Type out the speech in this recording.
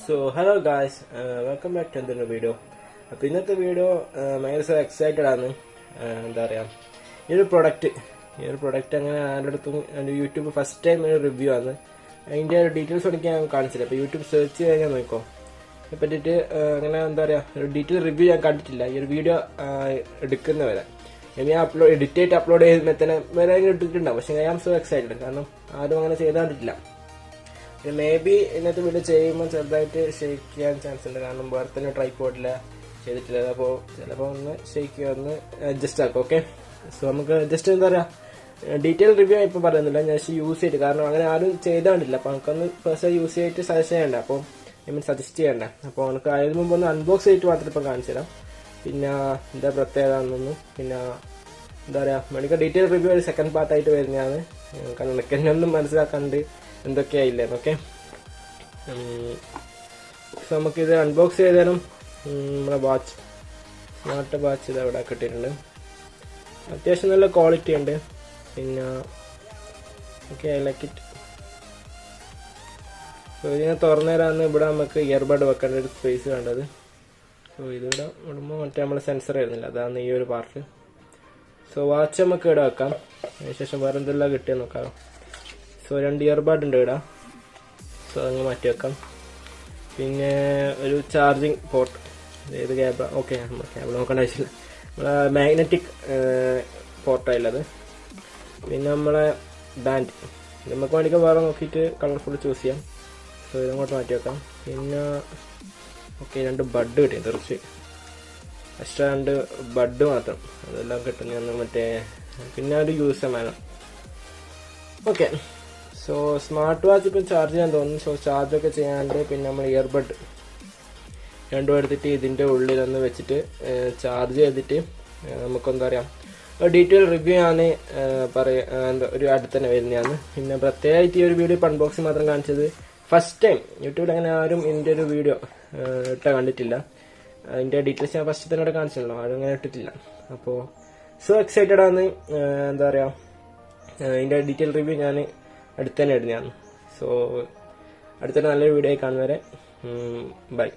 So hello guys, welcome back to another video. അപ്പോൾ ഇന്നത്തെ video ഭയങ്കര എക്സൈറ്റഡ് ആണ്. എന്താ പറയുക, ഈ ഒരു പ്രൊഡക്റ്റ് അങ്ങനെ ആരുടെ അടുത്തും യൂട്യൂബ് ഫസ്റ്റ് ടൈം ഒരു റിവ്യൂ ആണ്. അതിൻ്റെ ഒരു ഡീറ്റെയിൽസ് എനിക്ക് ഞാൻ കാണിച്ചില്ല. അപ്പോൾ യൂട്യൂബ് സെർച്ച് ചെയ്യാൻ നോക്കോ ഇതിനെ പറ്റിയിട്ട്. അങ്ങനെ എന്താ പറയുക, ഒരു ഡീറ്റെയിൽ റിവ്യൂ ഞാൻ കണ്ടിട്ടില്ല ഈ ഒരു വീഡിയോ എടുക്കുന്നവരെ. ഞാൻ എഡിറ്റ് ചെയ്തിട്ട് അപ്ലോഡ് ചെയ്യുമ്പോൾ തന്നെ വരെ ഇട്ടിട്ടുണ്ടാവും. പക്ഷേ ഐ ആം സോ എക്സൈറ്റഡ്, കാരണം ആരും അങ്ങനെ ചെയ്താണ്ടിട്ടില്ല. മേ ബി ഇന്നത്തെ വീഡിയോ ചെയ്യുമ്പോൾ ചെറുതായിട്ട് ഷെയ്ക്ക് ചെയ്യാൻ ചാൻസ് ഉണ്ട്, കാരണം വേറെ തന്നെ ട്രൈപോഡില്ല ചെയ്തിട്ടില്ല. അപ്പോൾ ചിലപ്പോൾ ഒന്ന് ഷെയ്ക്ക് ചെയ്യുക, ഒന്ന് അഡ്ജസ്റ്റ് ആക്കും. ഓക്കെ, സോ നമുക്ക് ജസ്റ്റ് എന്താ പറയുക, ഡീറ്റെയിൽ റിവ്യൂ ഇപ്പോൾ പറയുന്നില്ല, ഞാൻ യൂസ് ചെയ്തിട്ട്, കാരണം അങ്ങനെ ആരും ചെയ്താണ്ടില്ല. അപ്പോൾ നമുക്കൊന്ന് പേഴ്സണൽ യൂസ് ചെയ്തിട്ട് സജസ്റ്റ് ചെയ്യണ്ട, അപ്പോൾ സജസ്റ്റ് ചെയ്യണ്ട. അപ്പോൾ നമുക്ക് അതിന് മുമ്പ് ഒന്ന് അൺബോക്സ് ചെയ്തിട്ട് മാത്രം ഇപ്പം കാണിച്ചു തരാം. പിന്നെ എന്താ പ്രത്യേകത എന്നൊന്നും, പിന്നെ എന്താ പറയുക, നമുക്ക് ഡീറ്റെയിൽ റിവ്യൂ ഒരു സെക്കൻഡ് പാർട്ടായിട്ട് വരുന്നതാണ്. കാരണം എനിക്ക് തന്നെ ഒന്നും മനസ്സിലാക്കാണ്ട് എന്തൊക്കെയായില്ലേ എന്നൊക്കെ. സോ നമുക്കിത് അൺബോക്സ് ചെയ്താലും നമ്മളെ വാച്ച്, സ്മാർട്ട് വാച്ച് ഇത് അവിടെ കിട്ടിയിട്ടുണ്ട്. അത്യാവശ്യം നല്ല ക്വാളിറ്റി ഉണ്ട്. പിന്നെ okay, I like it. So ഇതിനെ തുറന്നു തരാമെന്ന് ഇവിടെ നമുക്ക് ഇയർബഡ് വെക്കേണ്ട ഒരു സ്പേസ് വേണ്ടത്. സോ ഇതിവിടെ ഇടുമ്പോൾ മറ്റേ നമ്മൾ സെൻസർ വരുന്നില്ല, അതാണ് ഈ ഒരു പാർട്ട്. സോ വാച്ച് നമുക്ക് ഇവിടെ വെക്കാം. അതിനുശേഷം വേറെ എന്തെല്ലാം കിട്ടിയെന്ന് നോക്കാം. സോ 2 ഇയർബഡ് ഉണ്ട് ഇവിടെ. സോ അതങ്ങ് മാറ്റി വെക്കാം. പിന്നെ ഒരു ചാർജിങ് പോർട്ട്, ഏത് ക്യാബ്, ഓക്കെ നമ്മൾ ക്യാബ് നോക്കേണ്ട ആവശ്യമില്ല, നമ്മളെ മാഗ്നറ്റിക് പോർട്ടായുള്ളത്. പിന്നെ നമ്മളെ ബാൻഡ്, നമുക്ക് വേണമെങ്കിൽ വേറെ നോക്കിയിട്ട് കളർഫുൾ ചൂസ് ചെയ്യാം. സോ ഇതങ്ങോട്ട് മാറ്റി വെക്കാം. പിന്നെ ഓക്കെ, 2 ബഡ് കിട്ടി, കുറച്ച് എക്സ്ട്രാ 2 ബഡ് മാത്രം, അതെല്ലാം കിട്ടുന്ന മറ്റേ. പിന്നെ ഒരു യൂസർ വേണം. ഓക്കെ, സോ സ്മാർട്ട് വാച്ച് ഇപ്പം ചാർജ് ചെയ്യാൻ തോന്നുന്നു. സോ ചാർജൊക്കെ ചെയ്യാണ്ട് പിന്നെ നമ്മൾ ഇയർബഡ് രണ്ടും എടുത്തിട്ട് ഇതിൻ്റെ ഉള്ളിലൊന്ന് വെച്ചിട്ട് ചാർജ് ചെയ്തിട്ട് നമുക്കെന്താ പറയുക, ഡീറ്റെയിൽ റിവ്യൂ ആണ് എന്താ ഒരു അടുത്ത് തന്നെ വരുന്നതാണ്. പിന്നെ പ്രത്യേകമായിട്ട് ഈ ഒരു വീഡിയോ ഇപ്പം അൺബോക്സിങ് മാത്രം കാണിച്ചത്. ഫസ്റ്റ് ടൈം യൂട്യൂബിൽ അങ്ങനെ ആരും ഇതിൻ്റെ ഒരു വീഡിയോ കണ്ടിട്ടില്ല. അതിൻ്റെ ഡീറ്റെയിൽസ് ഞാൻ ഫസ്റ്റ് തന്നെ ഇവിടെ കാണിച്ചല്ലോ, ആരും അങ്ങനെ ഇട്ടിട്ടില്ല. അപ്പോൾ സോ എക്സൈറ്റഡ് ആണ്. എന്താ പറയുക, ഇതിൻ്റെ ഡീറ്റെയിൽ റിവ്യൂ ഞാൻ അടുത്ത് തന്നെ ഇടുന്നതാണ്. സോ അടുത്തൊരു നല്ലൊരു വീഡിയോ കാണുന്നവരെ ബൈ.